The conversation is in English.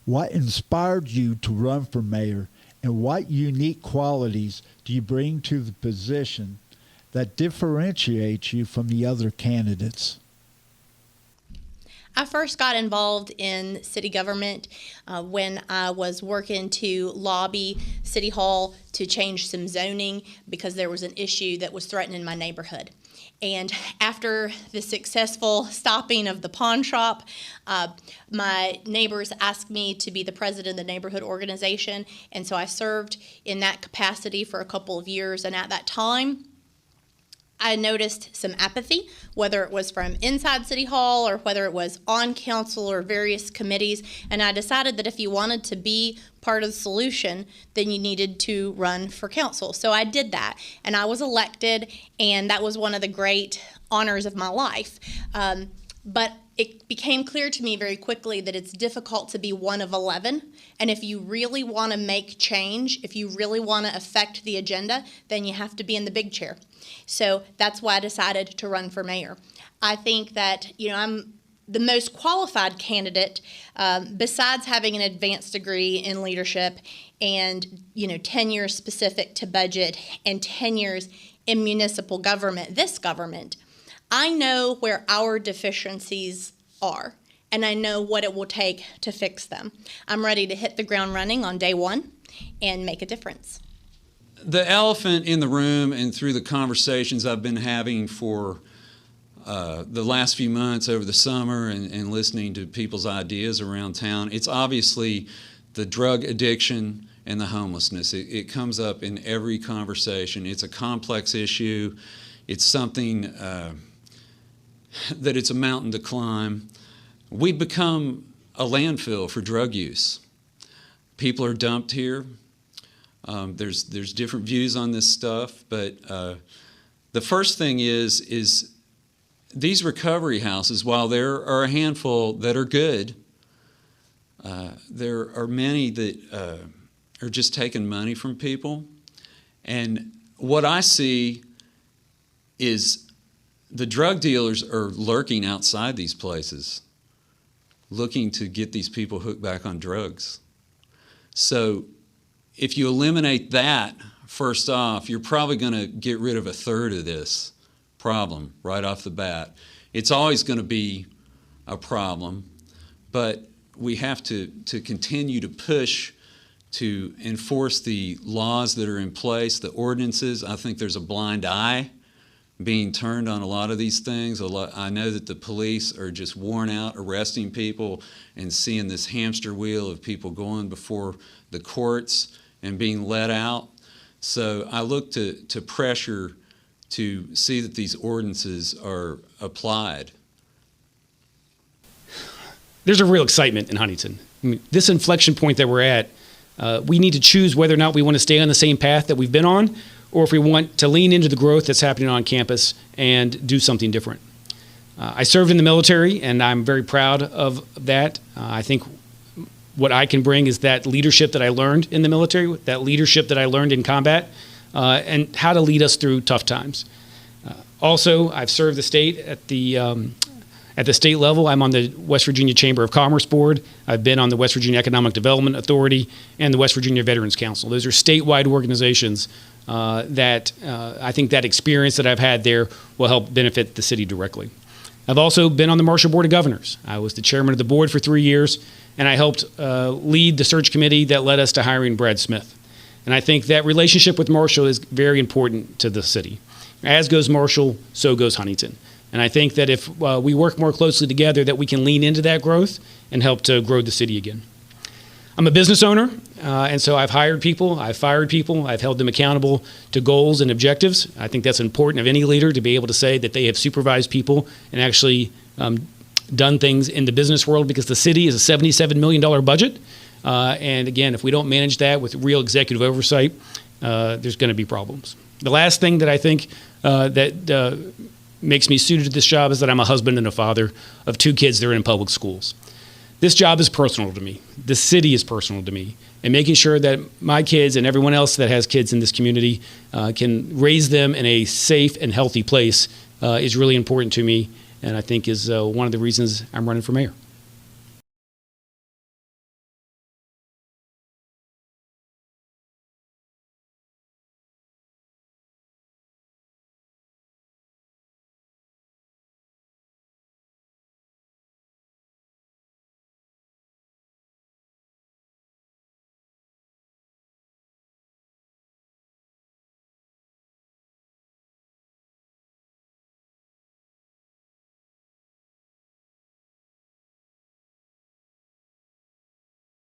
What inspired you to run for mayor, and what unique qualities do you bring to the position that differentiates you from the other candidates? I first got involved in city government when I was working to lobby City Hall to change some zoning because there was an issue that was threatening my neighborhood. And after the successful stopping of the pawn shop, my neighbors asked me to be the president of the neighborhood organization. And so I served in that capacity for a couple of years. And at that time, I noticed some apathy, whether it was from inside City Hall or whether it was on council or various committees, and I decided that if you wanted to be part of the solution, then you needed to run for council. So I did that, and I was elected, and that was one of the great honors of my life. But it became clear to me very quickly that it's difficult to be one of 11, and if you really want to make change, if you really want to affect the agenda, then you have to be in the big chair. So that's why I decided to run for mayor. I think that, I'm the most qualified candidate, besides having an advanced degree in leadership and, 10 years specific to budget and 10 years in municipal government, this government. I know where our deficiencies are, and I know what it will take to fix them. I'm ready to hit the ground running on day one and make a difference. The elephant in the room, and through the conversations I've been having for the last few months over the summer and listening to people's ideas around town, it's obviously the drug addiction and the homelessness. It comes up in every conversation. It's a complex issue. It's something that it's a mountain to climb. We've become a landfill for drug use. People are dumped here. There's different views on this stuff, but the first thing is these recovery houses, while there are a handful that are good, there are many that are just taking money from people. And what I see is the drug dealers are lurking outside these places, looking to get these people hooked back on drugs. So if you eliminate that, first off, you're probably going to get rid of a third of this problem right off the bat. It's always going to be a problem, but we have to continue to push to enforce the laws that are in place, the ordinances. I think there's a blind eye being turned on a lot of these things. I know that the police are just worn out arresting people and seeing this hamster wheel of people going before the courts and being let out. So I look to pressure to see that these ordinances are applied. There's a real excitement in Huntington. I mean, this inflection point that we're at, we need to choose whether or not we want to stay on the same path that we've been on, or if we want to lean into the growth that's happening on campus and do something different. I served in the military, and I'm very proud of that. I think what I can bring is that leadership that I learned in the military, that leadership that I learned in combat, and how to lead us through tough times. Also, I've served the state at the state level. I'm on the West Virginia Chamber of Commerce Board. I've been on the West Virginia Economic Development Authority and the West Virginia Veterans Council. Those are statewide organizations that I think that experience that I've had there will help benefit the city directly. I've also been on the Marshall Board of Governors. I was the chairman of the board for 3 years, and I helped lead the search committee that led us to hiring Brad Smith. And I think that relationship with Marshall is very important to the city. As goes Marshall, so goes Huntington. And I think that if we work more closely together, that we can lean into that growth and help to grow the city again. I'm a business owner, and so I've hired people, I've fired people, I've held them accountable to goals and objectives. I think that's important of any leader to be able to say that they have supervised people and actually done things in the business world, because the city is a $77 million budget. And again, if we don't manage that with real executive oversight, there's going to be problems. The last thing that I think that makes me suited to this job is that I'm a husband and a father of 2 kids that are in public schools. This job is personal to me. The city is personal to me. And making sure that my kids and everyone else that has kids in this community can raise them in a safe and healthy place is really important to me, and I think is one of the reasons I'm running for mayor.